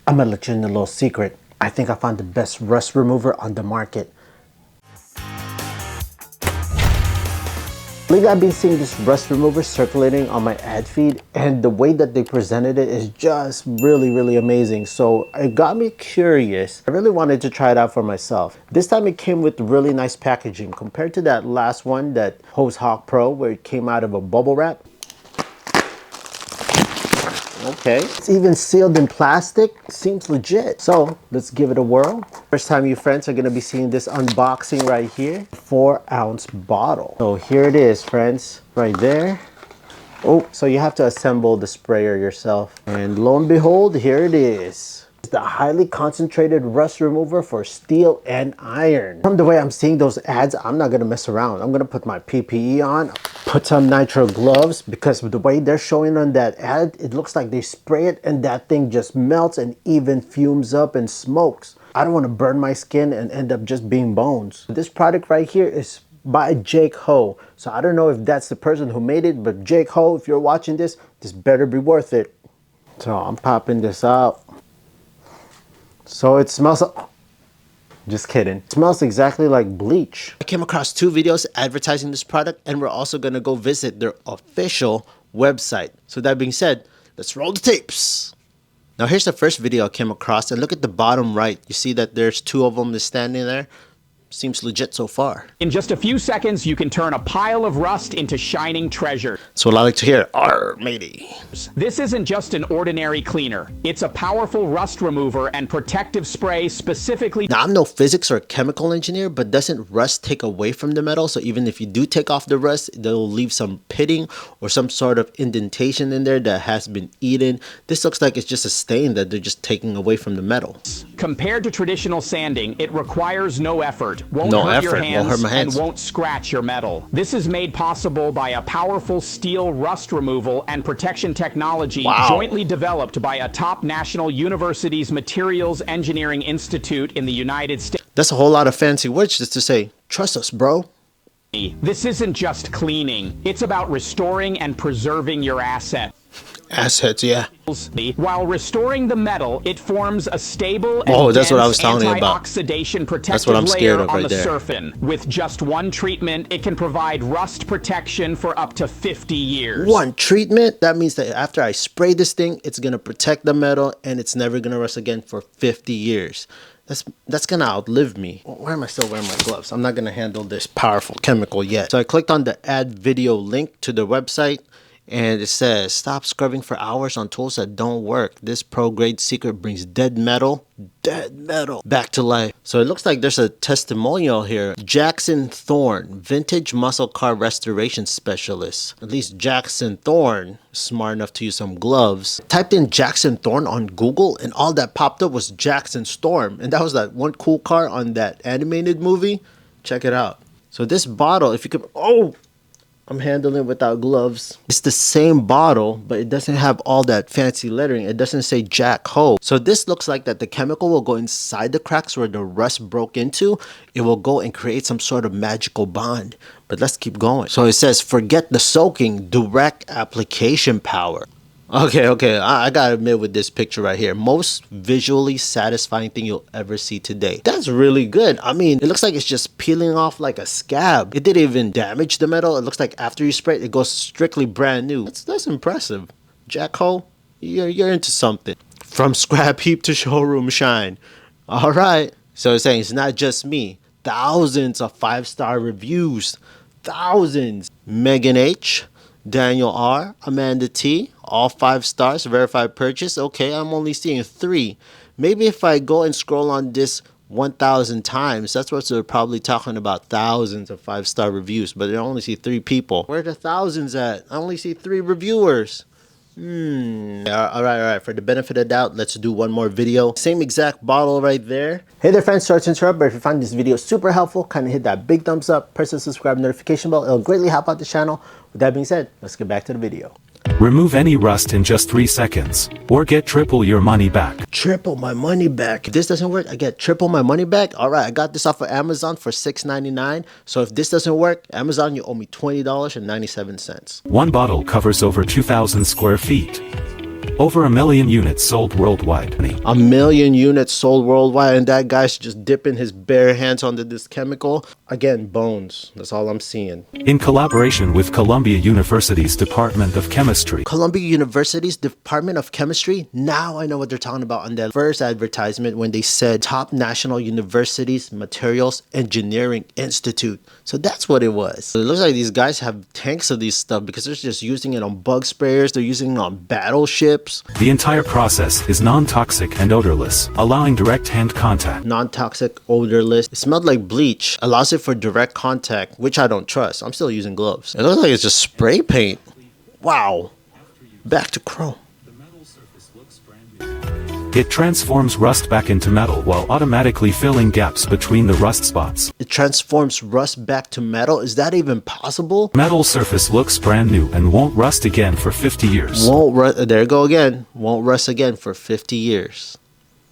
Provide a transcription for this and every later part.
I'm gonna let you in a little secret. I think I found the best rust remover on the market. Lately, I've been seeing this rust remover circulating on my ad feed, and the way that they presented it is just really amazing. So it got me curious. I really wanted to try it out for myself. This time it came with really nice packaging compared to that last one, that Hose Hawk Pro, where it came out of a bubble wrap. Okay, it's even sealed in plastic. Seems legit. So let's give it a whirl. First time you friends are gonna be seeing this unboxing right here. 4-ounce bottle. So here it is, friends, right there. Oh, so you have to assemble the sprayer yourself. And lo and behold, here it is. It's the highly concentrated rust remover for steel and iron. From the way I'm seeing those ads, I'm not gonna mess around. I'm gonna put my PPE on, put some nitrile gloves, because the way they're showing on that ad, it looks like they spray it and that thing just melts and even fumes up and smokes. I don't want to burn my skin and end up just being bones. This product right here is by Jake Ho. So I don't know if that's the person who made it, but Jake Ho, if you're watching this better be worth it. So I'm popping this out. So it smells like, just kidding. It smells exactly like bleach. I came across 2 videos advertising this product, and we're also gonna go visit their official website. So that being said, let's roll the tapes. Now here's the first video I came across, and look at the bottom right. You see that there's 2 of them just standing there? Seems legit so far. In just a few seconds, you can turn a pile of rust into shining treasure. That's what I like to hear. Arr, matey. This isn't just an ordinary cleaner. It's a powerful rust remover and protective spray specifically. Now, I'm no physics or chemical engineer, but doesn't rust take away from the metal? So even if you do take off the rust, they'll leave some pitting or some sort of indentation in there that has been eaten. This looks like it's just a stain that they're just taking away from the metal. Compared to traditional sanding, it requires no effort. Won't hurt your hands and won't scratch your metal. This is made possible by a powerful steel rust removal and protection technology jointly developed by a top national university's Materials Engineering Institute in the United States. That's a whole lot of fancy words just to say, trust us, bro. This isn't just cleaning. It's about restoring and preserving your asset. Assets, yeah. While restoring the metal, it forms a stable and that's what I was telling you about. Anti-oxidation protective layer on the surface. With just one treatment, it can provide rust protection for up to 50 years. One treatment? That means that after I spray this thing, it's gonna protect the metal and it's never gonna rust again for 50 years. That's gonna outlive me. Why am I still wearing my gloves? I'm not gonna handle this powerful chemical yet. So I clicked on the add video link to the website, and it says, stop scrubbing for hours on tools that don't work. This pro-grade secret brings dead metal back to life. So it looks like there's a testimonial here. Jackson Thorne, vintage muscle car restoration specialist. At least Jackson Thorne is smart enough to use some gloves. Typed in Jackson Thorne on Google, and all that popped up was Jackson Storm. And that was that one cool car on that animated movie. Check it out. So this bottle, if you could, I'm handling it without gloves. It's the same bottle, but it doesn't have all that fancy lettering. It doesn't say Jack Ho. So this looks like that the chemical will go inside the cracks where the rust broke into. It will go and create some sort of magical bond. But let's keep going. So it says, forget the soaking, direct application power. Okay, I gotta admit with this picture right here, most visually satisfying thing you'll ever see today. That's really good. I mean, it looks like it's just peeling off like a scab. It didn't even damage the metal. It looks like after you spray it, it goes strictly brand new. That's impressive. Jack Ho, you're into something. From scrap heap to showroom shine. All right. So it's saying it's not just me. Thousands of 5-star reviews. Thousands. Megan H., Daniel R., Amanda T., all 5 stars, verified purchase. Okay, I'm only seeing 3. Maybe if I go and scroll on this 1,000 times, that's what they're probably talking about, thousands of 5-star reviews, but I only see 3 people. Where are the thousands at? I only see 3 reviewers. All right. For the benefit of doubt, let's do one more video. Same exact bottle right there. Hey there, friends. Sorry to interrupt, but if you find this video super helpful, kind of hit that big thumbs up, press the subscribe notification bell. It'll greatly help out the channel. With that being said, let's get back to the video. Remove any rust in just 3 seconds, or get triple your money back. Triple my money back. If this doesn't work, I get triple my money back. All right, I got this off of Amazon for $6.99. So if this doesn't work, Amazon, you owe me $20.97. One bottle covers over 2,000 square feet. Over 1 million units sold worldwide. 1 million units sold worldwide, and that guy's just dipping his bare hands onto this chemical. Again, bones. That's all I'm seeing. In collaboration with Columbia University's Department of Chemistry. Columbia University's Department of Chemistry? Now I know what they're talking about on that first advertisement when they said top national universities, materials engineering institute. So that's what it was. So it looks like these guys have tanks of these stuff because they're just using it on bug sprayers. They're using it on battleships. The entire process is non-toxic and odorless, allowing direct hand contact. Non-toxic, odorless. It smelled like bleach. Allows it for direct contact, which I don't trust. I'm still using gloves. It looks like it's just spray paint. Wow. Back to chrome. It transforms rust back into metal while automatically filling gaps between the rust spots. It transforms rust back to metal? Is that even possible? Metal surface looks brand new and won't rust again for 50 years. There you go again. Won't rust again for 50 years.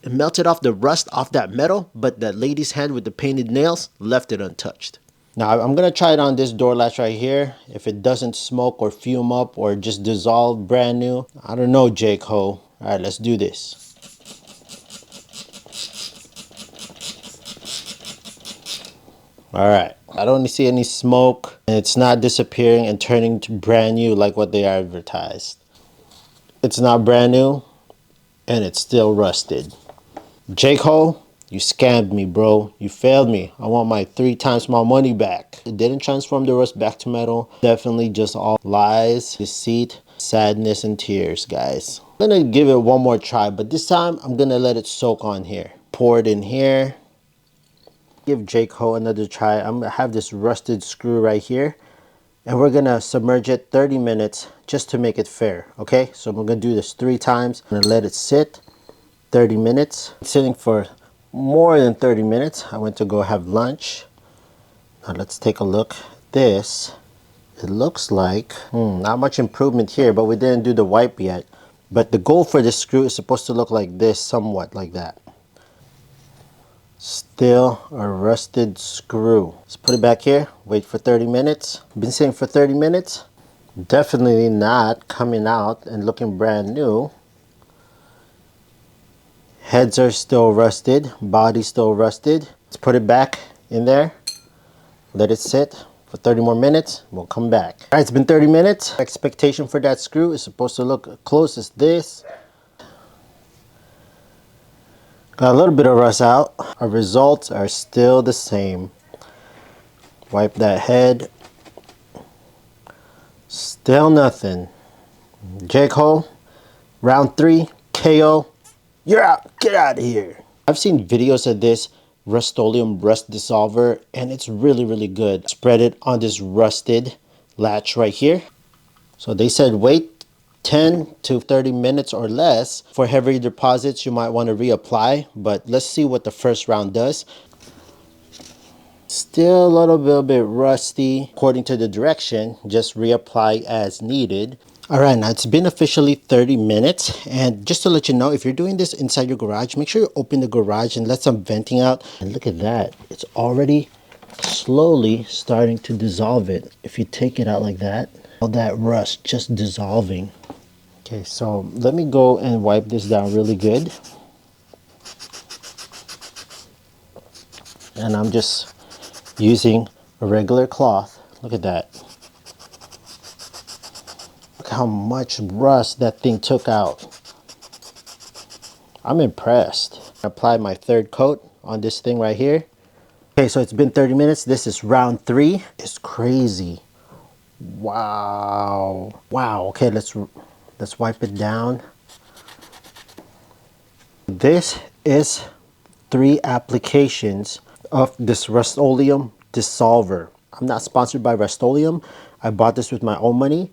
It melted off the rust off that metal, but that lady's hand with the painted nails left it untouched. Now I'm going to try it on this door latch right here. If it doesn't smoke or fume up or just dissolve brand new, I don't know, Jake Ho. All right, let's do this. All right, I don't see any smoke, and it's not disappearing and turning to brand new like what they advertised. It's not brand new, and it's still rusted. Jake Ho, you scammed me, bro. You failed me. I want my 3 times my money back. It didn't transform the rust back to metal. Definitely just all lies, deceit, sadness, and tears, guys. I'm gonna give it one more try, but this time I'm gonna let it soak on here. Pour it in here. Give Jake Ho another try. I'm gonna have this rusted screw right here, and we're gonna submerge it 30 minutes just to make it fair. Okay, so we're gonna do this 3 times. I'm gonna let it sit 30 minutes. It's sitting for more than 30 minutes. I went to go have lunch. Now let's take a look at this. It looks like not much improvement here, but we didn't do the wipe yet. But the goal for this screw is supposed to look like this, somewhat like that. Still a rusted screw. Let's put it back here, wait for 30 minutes. Been sitting for 30 minutes. Definitely not coming out and looking brand new. Heads are still rusted, body still rusted. Let's put it back in there. Let it sit for 30 more minutes. We'll come back. All right, it's been 30 minutes. Expectation for that screw is supposed to look close as this. Got a little bit of rust out. Our results are still the same. Wipe that head. Still nothing. Jake Ho, round 3, KO. You're out. Get out of here. I've seen videos of this Rust-Oleum rust dissolver, and it's really, really good. Spread it on this rusted latch right here. So they said wait 10 to 30 minutes or less. For heavy deposits, you might want to reapply, but let's see what the first round does. Still a little bit rusty. According to the direction, just reapply as needed. All right, now it's been officially 30 minutes, and just to let you know, if you're doing this inside your garage, make sure you open the garage and let some venting out. And look at that, it's already slowly starting to dissolve it. If you take it out like that, all that rust just dissolving. Okay, so let me go and wipe this down really good. And I'm just using a regular cloth. Look at that. Look how much rust that thing took out. I'm impressed. Apply my 3rd coat on this thing right here. Okay, so it's been 30 minutes. This is round 3. It's crazy. Wow. Wow. Okay, let's wipe it down. This is 3 applications of this Rust-Oleum dissolver. I'm not sponsored by Rust-Oleum. I bought this with my own money.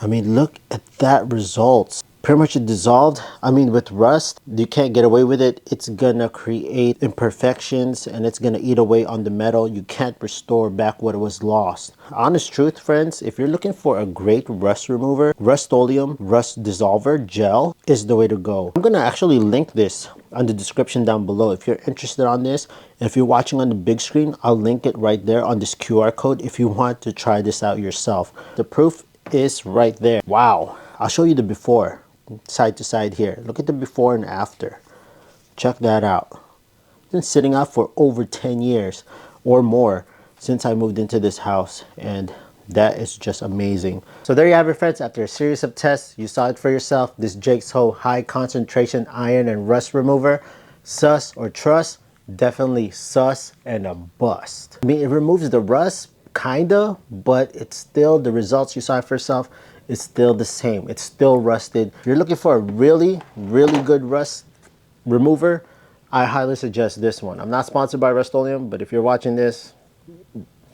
I mean, look at that results. Pretty much it dissolved. I mean, with rust, you can't get away with it. It's gonna create imperfections and it's gonna eat away on the metal. You can't restore back what was lost. Honest truth, friends, if you're looking for a great rust remover, Rust-Oleum Rust Dissolver Gel is the way to go. I'm gonna actually link this on the description down below if you're interested on this. And if you're watching on the big screen, I'll link it right there on this QR code if you want to try this out yourself. The proof is right there. Wow. I'll show you the before. side to side here. Look at the before and after. Check that out. It's been sitting out for over 10 years or more since I moved into this house, and that is just amazing. So there you have it, friends. After a series of tests, you saw it for yourself. This Jake's Hole high concentration iron and rust remover. Sus or trust? Definitely sus and a bust. I mean, it removes the rust, kinda, but it's still, the results you saw for yourself, it's still the same. It's still rusted. If you're looking for a really, really good rust remover, I highly suggest this one. I'm not sponsored by Rust-Oleum, but if you're watching this,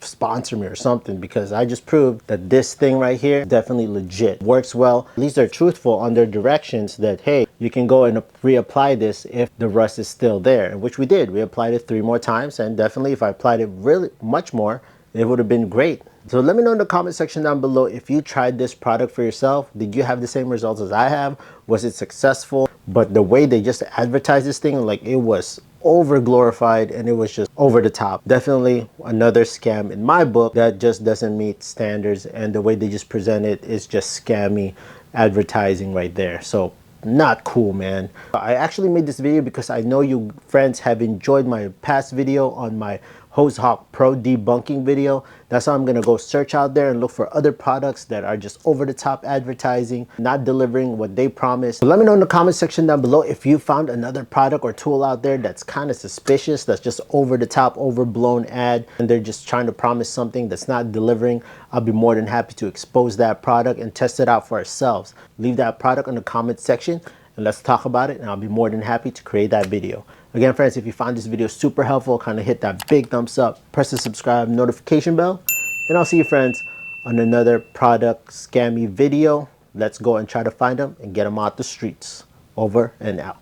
sponsor me or something, because I just proved that this thing right here definitely legit works well. At least they're truthful on their directions that, hey, you can go and reapply this if the rust is still there, which we did. We applied it 3 more times, and definitely if I applied it really much more, it would have been great. So let me know in the comment section down below if you tried this product for yourself. Did you have the same results as I have? Was it successful? But the way they just advertised this thing, like, it was over glorified and it was just over the top. Definitely another scam in my book that just doesn't meet standards, and the way they just present it is just scammy advertising right there. So not cool, man. I actually made this video because I know you friends have enjoyed my past video on my Hose Hawk Pro debunking video. That's how I'm gonna go search out there and look for other products that are just over the top advertising, not delivering what they promised. So let me know in the comment section down below if you found another product or tool out there that's kind of suspicious, that's just over the top, overblown ad, and they're just trying to promise something that's not delivering. I'll be more than happy to expose that product and test it out for ourselves. Leave that product in the comment section and let's talk about it, and I'll be more than happy to create that video. Again, friends, if you found this video super helpful, kind of hit that big thumbs up, press the subscribe notification bell, and I'll see you, friends, on another product scammy video. Let's go and try to find them and get them out the streets. Over and out.